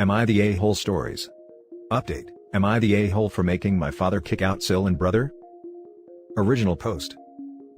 Am I the a-hole stories? Update, am I the a-hole for making my father kick out SIL and brother? Original post.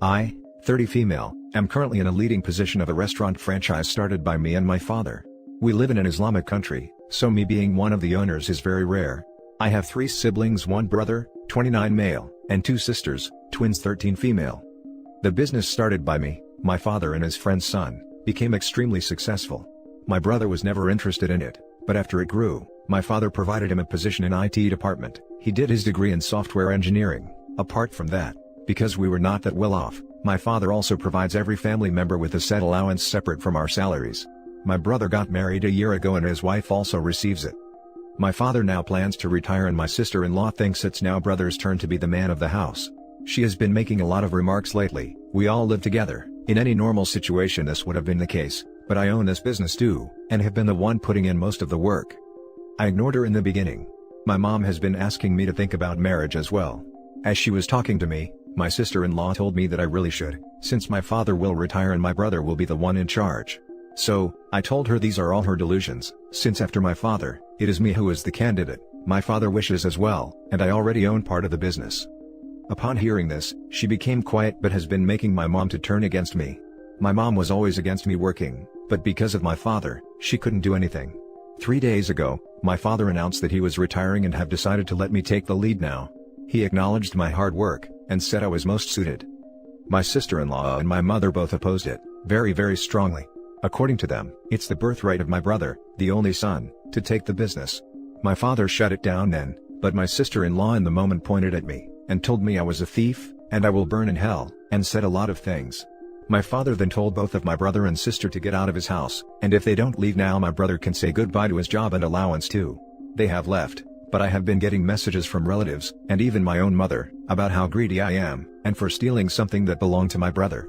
I, 30 female, am currently in a leading position of a restaurant franchise started by me and my father. We live in an Islamic country, so me being one of the owners is very rare. I have 3 siblings, 1 brother, 29 male, and 2 sisters, twins 13 female. The business started by me, my father and his friend's son, became extremely successful. My brother was never interested in it, but after it grew, my father provided him a position in IT department. He did his degree in software engineering. Apart from that, because we were not that well off, my father also provides every family member with a set allowance separate from our salaries. My brother got married a year ago and his wife also receives it. My father now plans to retire and my sister-in-law thinks it's now brother's turn to be the man of the house. She has been making a lot of remarks lately. We all live together. In any normal situation this would have been the case, but I own this business too, and have been the one putting in most of the work. I ignored her in the beginning. My mom has been asking me to think about marriage as well. As she was talking to me, my sister-in-law told me that I really should, since my father will retire and my brother will be the one in charge. So, I told her these are all her delusions, since after my father, it is me who is the candidate. My father wishes as well, and I already own part of the business. Upon hearing this, she became quiet but has been making my mom to turn against me. My mom was always against me working, but because of my father, she couldn't do anything. 3 days ago, my father announced that he was retiring and have decided to let me take the lead now. He acknowledged my hard work, and said I was most suited. My sister-in-law and my mother both opposed it, very strongly. According to them, it's the birthright of my brother, the only son, to take the business. My father shut it down then, but my sister-in-law in the moment pointed at me, and told me I was a thief, and I will burn in hell, and said a lot of things. My father then told both of my brother and sister to get out of his house, and if they don't leave now my brother can say goodbye to his job and allowance too. They have left, but I have been getting messages from relatives, and even my own mother, about how greedy I am, and for stealing something that belonged to my brother.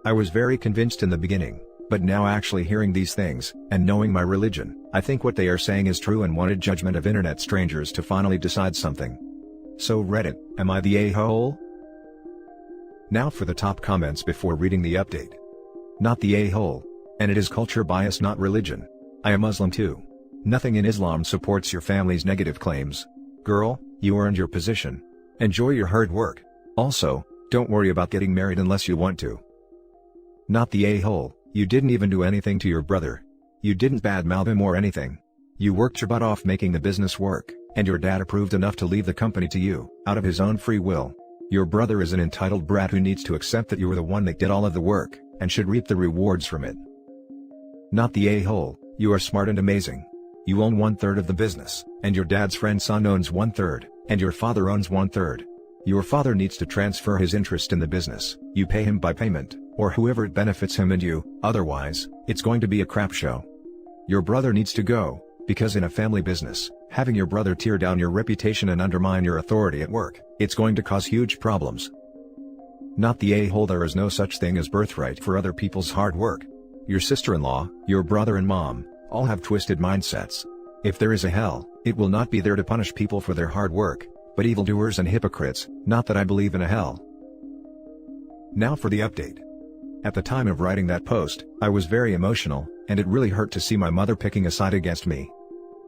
I was very convinced in the beginning, but now actually hearing these things, and knowing my religion, I think what they are saying is true and wanted judgment of internet strangers to finally decide something. So Reddit, am I the a-hole? Now for the top comments before reading the update. Not the a-hole. And it is culture bias, not religion. I am Muslim too. Nothing in Islam supports your family's negative claims. Girl, you earned your position. Enjoy your hard work. Also, don't worry about getting married unless you want to. Not the a-hole. You didn't even do anything to your brother. You didn't badmouth him or anything. You worked your butt off making the business work, and your dad approved enough to leave the company to you, out of his own free will. Your brother is an entitled brat who needs to accept that you were the one that did all of the work, and should reap the rewards from it. Not the a-hole. You are smart and amazing. You own 1/3 of the business, and your dad's friend's son owns 1/3, and your father owns 1/3. Your father needs to transfer his interest in the business. You pay him by payment, or whoever it benefits him and you, otherwise, it's going to be a crap show. Your brother needs to go, because in a family business, having your brother tear down your reputation and undermine your authority at work, it's going to cause huge problems. Not the a-hole. There is no such thing as birthright for other people's hard work. Your sister-in-law, your brother and mom, all have twisted mindsets. If there is a hell, it will not be there to punish people for their hard work, but evildoers and hypocrites. Not that I believe in a hell. Now for the update. At the time of writing that post, I was very emotional, and it really hurt to see my mother picking a side against me.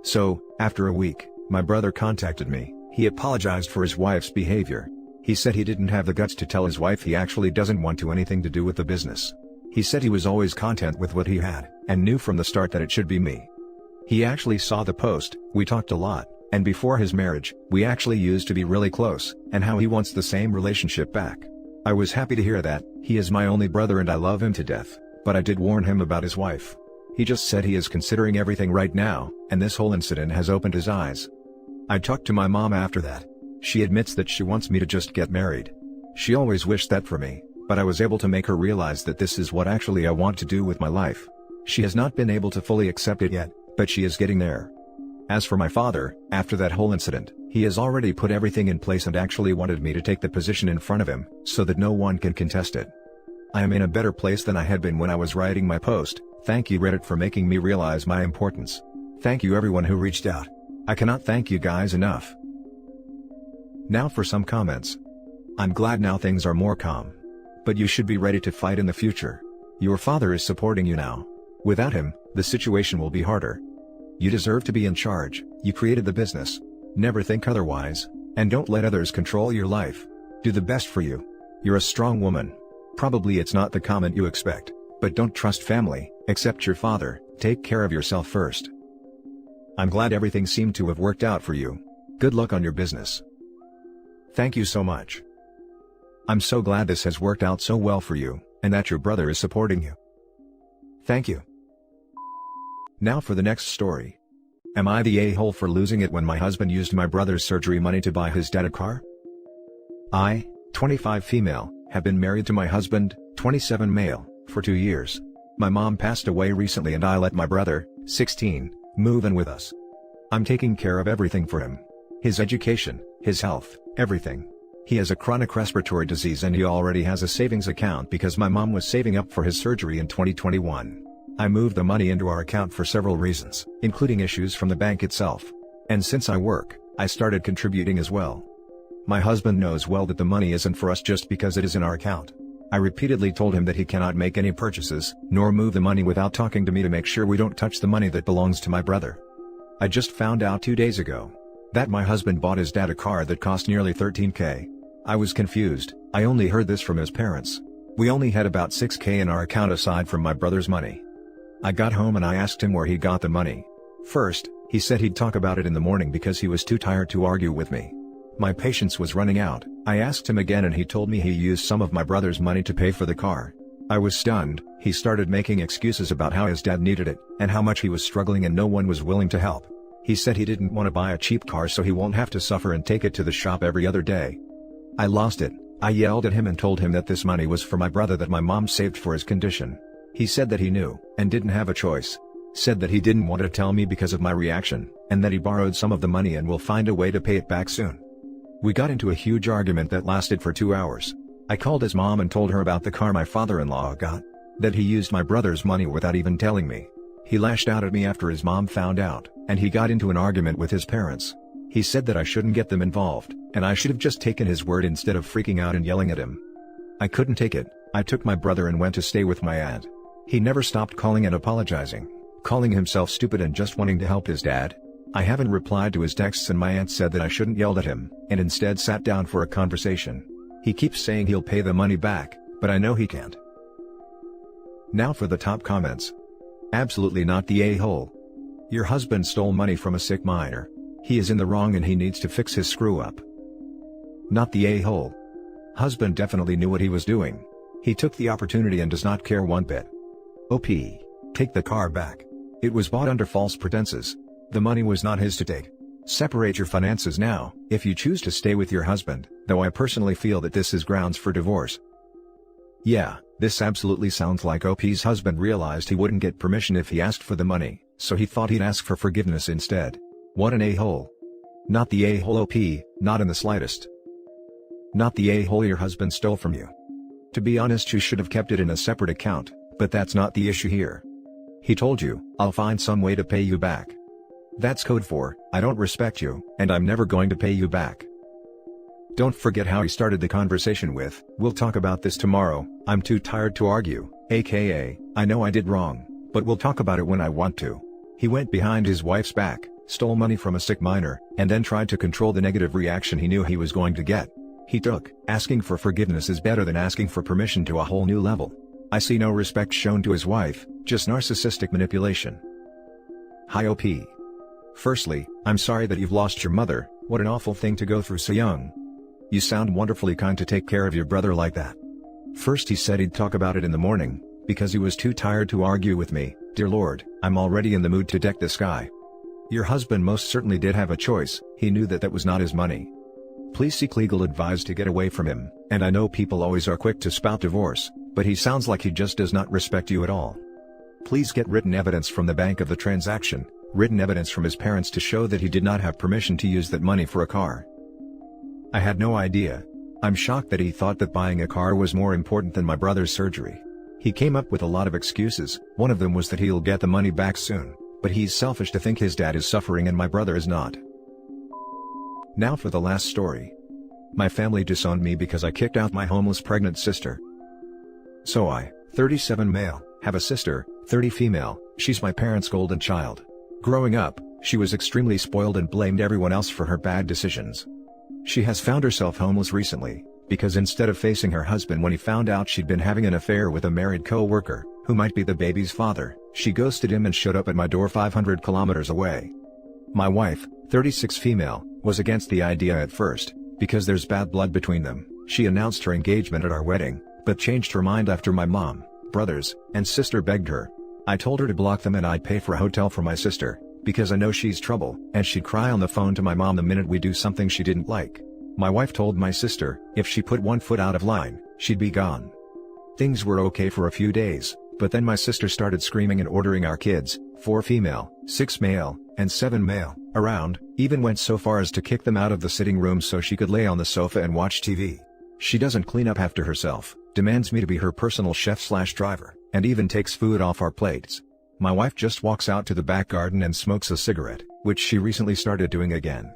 So, after a week, my brother contacted me. He apologized for his wife's behavior. He said he didn't have the guts to tell his wife he actually doesn't want to anything to do with the business. He said he was always content with what he had, and knew from the start that it should be me. He actually saw the post, we talked a lot, and before his marriage, we actually used to be really close, and how he wants the same relationship back. I was happy to hear that. He is my only brother and I love him to death, but I did warn him about his wife. He just said he is considering everything right now, and this whole incident has opened his eyes. I talked to my mom after that. She admits that she wants me to just get married. She always wished that for me, but I was able to make her realize that this is what actually I want to do with my life. She has not been able to fully accept it yet, but she is getting there. As for my father, after that whole incident, he has already put everything in place and actually wanted me to take the position in front of him, so that no one can contest it. I am in a better place than I had been when I was writing my post. Thank you Reddit for making me realize my importance. Thank you everyone who reached out. I cannot thank you guys enough. Now for some comments. I'm glad now things are more calm. But you should be ready to fight in the future. Your father is supporting you now. Without him, the situation will be harder. You deserve to be in charge, you created the business. Never think otherwise, and don't let others control your life. Do the best for you. You're a strong woman. Probably it's not the comment you expect, but don't trust family, except your father. Take care of yourself first. I'm glad everything seemed to have worked out for you. Good luck on your business. Thank you so much. I'm so glad this has worked out so well for you, and that your brother is supporting you. Thank you. Now for the next story. Am I the a-hole for losing it when my husband used my brother's surgery money to buy his dad a car? I, 25 female, have been married to my husband, 27 male, for 2 years. My mom passed away recently and I let my brother, 16, move in with us. I'm taking care of everything for him. His education, his health, everything. He has a chronic respiratory disease and he already has a savings account because my mom was saving up for his surgery in 2021. I moved the money into our account for several reasons, including issues from the bank itself. And since I work, I started contributing as well. My husband knows well that the money isn't for us just because it is in our account. I repeatedly told him that he cannot make any purchases, nor move the money without talking to me to make sure we don't touch the money that belongs to my brother. I just found out 2 days ago that my husband bought his dad a car that cost nearly $13K. I was confused. I only heard this from his parents. We only had about $6K in our account aside from my brother's money. I got home and I asked him where he got the money. First, he said he'd talk about it in the morning because he was too tired to argue with me. My patience was running out. I asked him again and he told me he used some of my brother's money to pay for the car. I was stunned. He started making excuses about how his dad needed it, and how much he was struggling and no one was willing to help. He said he didn't want to buy a cheap car so he won't have to suffer and take it to the shop every other day. I lost it. I yelled at him and told him that this money was for my brother that my mom saved for his condition. He said that he knew, and didn't have a choice. Said that he didn't want to tell me because of my reaction, and that he borrowed some of the money and will find a way to pay it back soon. We got into a huge argument that lasted for 2 hours. I called his mom and told her about the car my father-in-law got. That he used my brother's money without even telling me. He lashed out at me after his mom found out, and he got into an argument with his parents. He said that I shouldn't get them involved, and I should have just taken his word instead of freaking out and yelling at him. I couldn't take it. I took my brother and went to stay with my aunt. He never stopped calling and apologizing, calling himself stupid and just wanting to help his dad. I haven't replied to his texts and my aunt said that I shouldn't yell at him, and instead sat down for a conversation. He keeps saying he'll pay the money back, but I know he can't. Now for the top comments. Absolutely not the a-hole. Your husband stole money from a sick minor. He is in the wrong and he needs to fix his screw up. Not the a-hole. Husband definitely knew what he was doing. He took the opportunity and does not care one bit. OP. Take the car back. It was bought under false pretenses. The money was not his to take. Separate your finances now, if you choose to stay with your husband, though I personally feel that this is grounds for divorce. Yeah, this absolutely sounds like OP's husband realized he wouldn't get permission if he asked for the money, so he thought he'd ask for forgiveness instead. What an a-hole. Not the a-hole OP, not in the slightest. Not the a-hole your husband stole from you. To be honest, you should have kept it in a separate account, but that's not the issue here. He told you, I'll find some way to pay you back. That's code for, I don't respect you, and I'm never going to pay you back. Don't forget how he started the conversation with, we'll talk about this tomorrow, I'm too tired to argue, aka, I know I did wrong, but we'll talk about it when I want to. He went behind his wife's back, stole money from a sick minor, and then tried to control the negative reaction he knew he was going to get. He took, asking for forgiveness is better than asking for permission to a whole new level. I see no respect shown to his wife, just narcissistic manipulation. Hi OP. Firstly, I'm sorry that you've lost your mother, what an awful thing to go through so young. You sound wonderfully kind to take care of your brother like that. First he said he'd talk about it in the morning, because he was too tired to argue with me. Dear Lord, I'm already in the mood to deck the sky. Your husband most certainly did have a choice, he knew that that was not his money. Please seek legal advice to get away from him, and I know people always are quick to spout divorce, but he sounds like he just does not respect you at all. Please get written evidence from the bank of the transaction, written evidence from his parents to show that he did not have permission to use that money for a car. I had no idea. I'm shocked that he thought that buying a car was more important than my brother's surgery. He came up with a lot of excuses, one of them was that he'll get the money back soon, but he's selfish to think his dad is suffering and my brother is not. Now for the last story. My family disowned me because I kicked out my homeless pregnant sister. So I, 37 male, have a sister, 30 female, she's my parents' golden child. Growing up, she was extremely spoiled and blamed everyone else for her bad decisions. She has found herself homeless recently, because instead of facing her husband when he found out she'd been having an affair with a married co-worker, who might be the baby's father, she ghosted him and showed up at my door 500 kilometers away. My wife, 36 female, was against the idea at first, because there's bad blood between them. She announced her engagement at our wedding, but changed her mind after my mom, brothers, and sister begged her. I told her to block them and I'd pay for a hotel for my sister, because I know she's trouble, and she'd cry on the phone to my mom the minute we do something she didn't like. My wife told my sister, if she put one foot out of line, she'd be gone. Things were okay for a few days, but then my sister started screaming and ordering our kids, 4 female, 6 male, and 7 male, around, even went so far as to kick them out of the sitting room so she could lay on the sofa and watch TV. She doesn't clean up after herself, demands me to be her personal chef/driver, and even takes food off our plates. My wife just walks out to the back garden and smokes a cigarette, which she recently started doing again.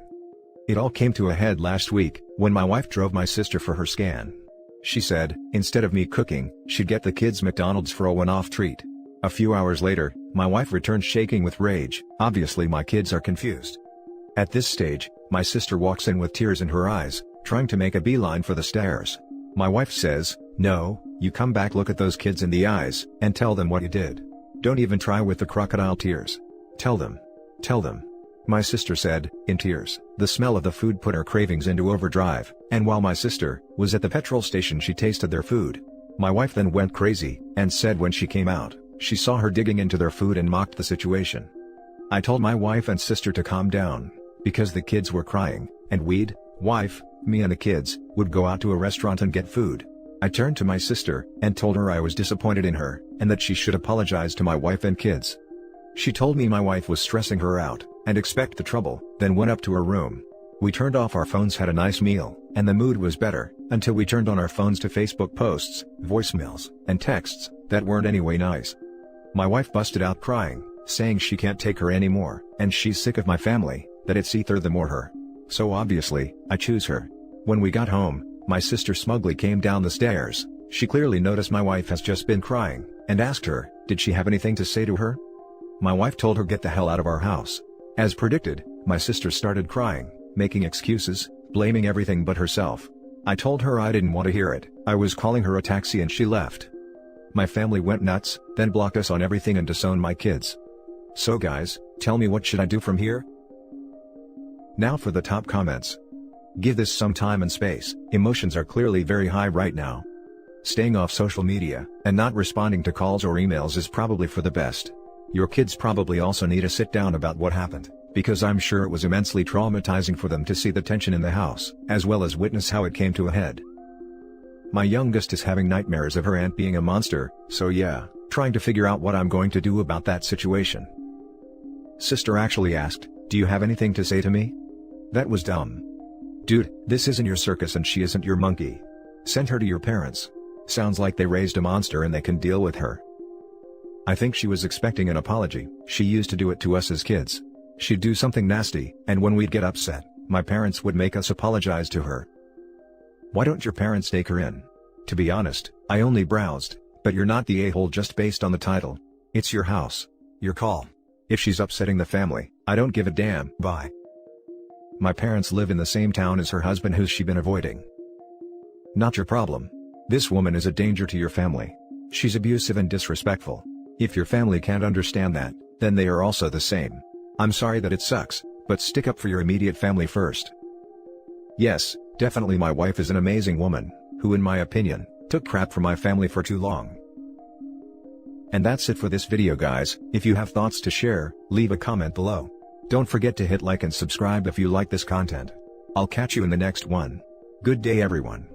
It all came to a head last week, when my wife drove my sister for her scan. She said, instead of me cooking, she'd get the kids McDonald's for a one-off treat. A few hours later, my wife returned shaking with rage. Obviously my kids are confused. At this stage, my sister walks in with tears in her eyes, trying to make a beeline for the stairs. My wife says, no, you come back, look at those kids in the eyes, and tell them what you did. Don't even try with the crocodile tears. Tell them. Tell them. My sister said, in tears. The smell of the food put her cravings into overdrive, and while my sister was at the petrol station she tasted their food. My wife then went crazy, and said when she came out, she saw her digging into their food and mocked the situation. I told my wife and sister to calm down, because the kids were crying, and we'd, wife, me and the kids, would go out to a restaurant and get food. I turned to my sister, and told her I was disappointed in her, and that she should apologize to my wife and kids. She told me my wife was stressing her out, and expect the trouble, then went up to her room. We turned off our phones, had a nice meal, and the mood was better, until we turned on our phones to Facebook posts, voicemails, and texts, that weren't anyway nice. My wife busted out crying, saying she can't take her anymore, and she's sick of my family, that it's either them or her. So obviously, I choose her. When we got home, my sister smugly came down the stairs. She clearly noticed my wife has just been crying, and asked her, did she have anything to say to her? My wife told her get the hell out of our house. As predicted, my sister started crying, making excuses, blaming everything but herself. I told her I didn't want to hear it, I was calling her a taxi and she left. My family went nuts, then blocked us on everything and disowned my kids. So guys, tell me, what should I do from here? Now for the top comments. Give this some time and space, emotions are clearly very high right now. Staying off social media, and not responding to calls or emails is probably for the best. Your kids probably also need a sit down about what happened, because I'm sure it was immensely traumatizing for them to see the tension in the house, as well as witness how it came to a head. My youngest is having nightmares of her aunt being a monster, so yeah, trying to figure out what I'm going to do about that situation. Sister actually asked, do you have anything to say to me? That was dumb. Dude, this isn't your circus and she isn't your monkey. Send her to your parents. Sounds like they raised a monster and they can deal with her. I think she was expecting an apology. She used to do it to us as kids. She'd do something nasty, and when we'd get upset, my parents would make us apologize to her. Why don't your parents take her in? To be honest, I only browsed, but you're not the a-hole just based on the title. It's your house. Your call. If she's upsetting the family, I don't give a damn. Bye. My parents live in the same town as her husband, who's she been avoiding. Not your problem. This woman is a danger to your family. She's abusive and disrespectful. If your family can't understand that, then they are also the same. I'm sorry that it sucks, but stick up for your immediate family first. Yes, definitely my wife is an amazing woman, who in my opinion, took crap from my family for too long. And that's it for this video guys. If you have thoughts to share, leave a comment below. Don't forget to hit like and subscribe if you like this content. I'll catch you in the next one. Good day everyone.